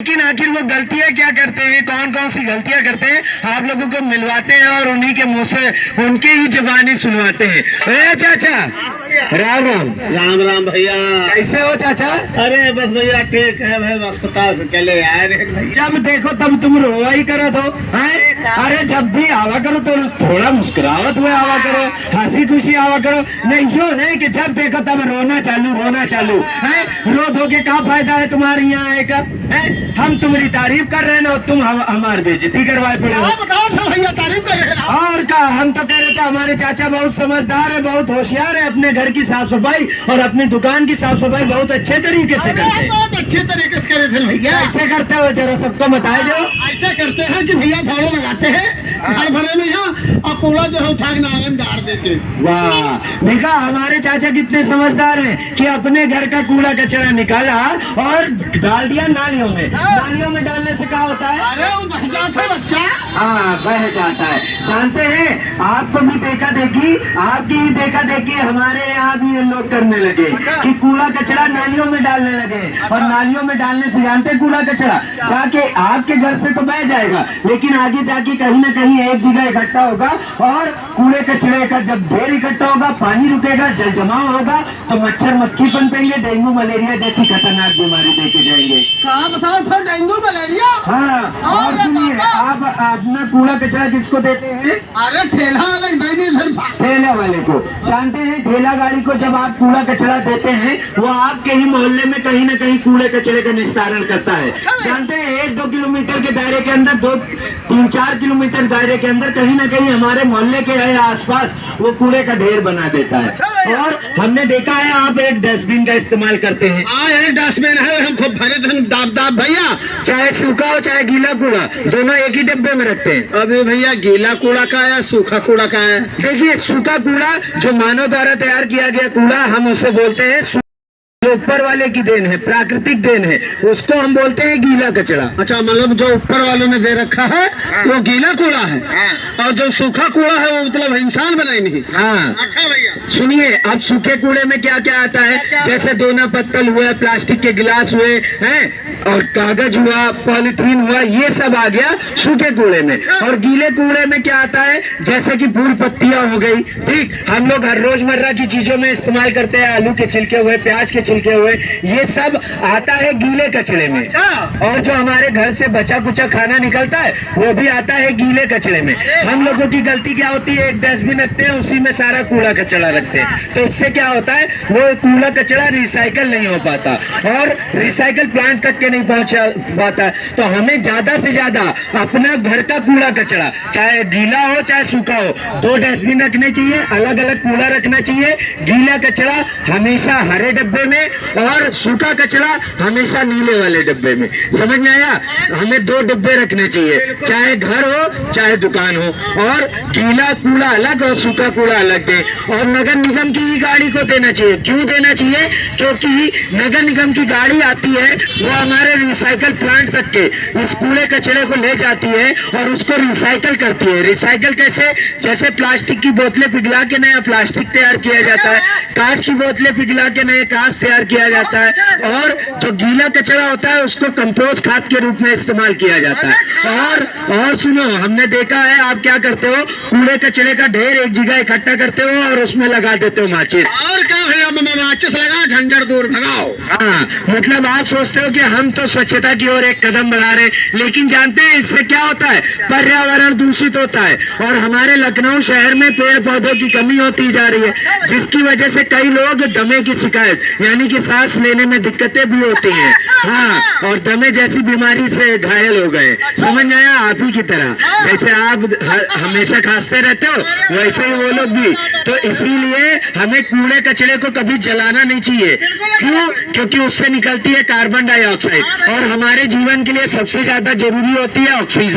लेकिन आखिर वो गलतियां क्या करते हैं, कौन कौन सी गलतियां करते हैं, आप लोगों को मिलवाते हैं और उन्हीं के मुंह से उनकी ही जुबानी सुनवाते हैं। चाचा राम राम। राम राम भैया, कैसे हो चाचा? अरे बस भैया ठीक है भाई, अस्पताल से चले आए रे भैया। जब देखो तब तुम रोवा ही करो तो हैं? अरे जब भी आवा करो तो थोड़ा मुस्कुरावत हुए आवा करो, हंसी खुशी आवा करो, नहीं यो नहीं कि जब देखो तब रोना चालू है। रो धो के क्या फायदा है तुम्हारे यहाँ आए का? हम तुम्हारी तारीफ कर रहे हैं ना, तुम हमारी बेइज्जती करवाए पड़े हो। बताओ भैया, तारीफ कर रहे हैं। और क्या, हम तो कह रहे थे हमारे चाचा बहुत समझदार है, बहुत होशियार है, अपने घर की साफ सफाई और अपनी दुकान की साफ सफाई बहुत अच्छे तरीके से करते हैं। बहुत अच्छे तरीके से करे थे भैया। ऐसे करते हो जरा सबको बताए दो। ऐसे करते हैं कि भैया झाड़ू लगाते हैं घर भरे में यहाँ, और कूड़ा जो है उठा के नाले में डाल देते। वाह, देखा हमारे चाचा कितने समझदार हैं कि अपने घर का कूड़ा कचरा निकाला और डाल दिया नालियों में। नालियों में डालने से क्या होता है? अरे वो बह जाता है बच्चा। हाँ, बह जाता है। जानते हैं, आपको भी देखा देखी, आपकी ही देखा देखी हमारे यहाँ भी ये लोग करने लगे कि कूड़ा कचरा नालियों में डालने लगे। और नालियों में डालने से जानते हैं, कूड़ा कचरा जाके आपके घर से तो बह जाएगा, लेकिन आगे जाके कहीं ना कहीं एक जगह इकट्ठा होगा, और कूड़े कचरे का जब ढेर इकट्ठा होगा, पानी रुकेगा, जल जमाव होगा, तो मच्छर मक्खी पनपेंगे, डेंगू मलेरिया जैसी खतरनाक बीमारी देके जाएंगे। कहाँ बताओ फिर, डेंगू मलेरिया? हाँ, और सुनिए, आप अपना कूड़ा कचरा किसको देते हैं? अरे ठेला वाले, ठेला वाले को। जानते हैं, ठेला गाड़ी को जब आप कूड़ा कचरा देते हैं, वो आपके ही मोहल्ले में कहीं ना कहीं कूड़े कचरे का निस्तारण करता है। जानते हैं, 1-2 किलोमीटर के दायरे के अंदर, 2-3-4 किलोमीटर दायरे के अंदर कहीं ना कहीं हमारे मोहल्ले के आसपास वो कूड़े का ढेर बना देता है। और हमने देखा है आप एक डस्टबिन का इस्तेमाल करते हैं। एक डस्टबिन है, हम खूब भरे थे दाब भैया, चाहे सूखा हो चाहे गीला कूड़ा, दोनों एक ही डिब्बे में रखते हैं। अभी भैया गीला कूड़ा का है, सूखा कूड़ा का है? देखिए, सूखा कूड़ा जो मानव द्वारा तैयार किया गया कूड़ा, हम उसे बोलते हैं, जो ऊपर वाले की देन है, प्राकृतिक देन है, उसको हम बोलते हैं गीला कचरा। अच्छा, मतलब जो ऊपर वालों ने दे रखा है वो गीला कूड़ा है, और जो सूखा कूड़ा है वो मतलब इंसान बनाई नहीं। हाँ, अच्छा भैया सुनिए, अब सूखे कूड़े में क्या क्या आता है? जैसे दोना पत्तल हुए, प्लास्टिक के गिलास हुए हैं, और कागज हुआ, पॉलिथीन हुआ, ये सब आ गया सूखे कूड़े में। और गीले कूड़े में क्या आता है? जैसे कि फूल पत्तियां हो गई, ठीक, हम लोग हर रोजमर्रा की चीजों में इस्तेमाल करते हैं, आलू के छिलके हुए, प्याज के छिलके हुए, ये सब आता है गीले कचरे में। और जो हमारे घर से बचा कुचा खाना निकलता है वो भी आता है गीले कचरे में। हम लोगों की गलती क्या होती है? एक डस्टबिन रखते हैं, उसी में सारा कूड़ा कचरा रखते हैं, तो इससे क्या होता है, वो कूड़ा कचरा रिसाइकल नहीं हो पाता और रिसाइकल प्लांट तक के नहीं पहुंच पाता। तो हमें ज्यादा से ज्यादा अपना घर का कूड़ा कचरा, चाहे गीला हो चाहे सूखा हो, 2 डस्टबिन रखने चाहिए, अलग अलग कूड़ा रखना चाहिए। गीला कचरा हमेशा हरे डब्बे में और सूखा कचरा हमेशा नीले वाले डब्बे में। समझ में आया? हमें 2 डिब्बे रखने चाहिए, चाहे घर हो चाहे दुकान हो, और गीला कूड़ा अलग और सूखा कूड़ा अलग दे। और नगर निगम की ही गाड़ी को देना चाहिए। क्यों देना चाहिए? क्योंकि नगर निगम की गाड़ी आती है, वो हमारे रिसाइकल प्लांट तक के इस कूड़े कचरे को ले जाती है और उसको रिसाइकल करती है। रिसाइकल कैसे? जैसे प्लास्टिक की बोतलें पिघला के नया प्लास्टिक तैयार किया जाता है, कांच की बोतलें पिघला के नए कांच तैयार किया जाता है, और जो गीला कचरा होता है उसको कंपोस्ट खाद के रूप में इस्तेमाल किया जाता है। और सुनो, हमने देखा है आप क्या करते हो, कूड़े कचरे का ढेर एक जगह इकट्ठा करते हो और उसमें लगा देते हो माचिस। और क्या भैया, माचिस लगा, झंझट दूर भगाओ। हाँ, मतलब आप सोचते हो कि हम तो स्वच्छता की ओर एक कदम बढ़ा रहे, लेकिन जानते हैं इससे क्या होता है? पर्यावरण दूषित होता है और हमारे लखनऊ शहर में पेड़ पौधों की कमी होती जा रही है, जिसकी वजह से कई लोग दमे की शिकायत, यानी कि सांस लेने में दिक्कतें भी होती हैं। हाँ, और दमे जैसी बीमारी से घायल हो गए। समझ आया? आप ही की तरह, जैसे आप हमेशा खांसते रहते हो, वैसे ही वो लोग भी। तो इसीलिए हमें कूड़े कचरे को कभी जलाना नहीं चाहिए। क्यों? क्योंकि उससे निकलती है कार्बन डाइऑक्साइड, और हमारे जीवन के लिए सबसे ज्यादा जरूरी होती है ऑक्सीजन।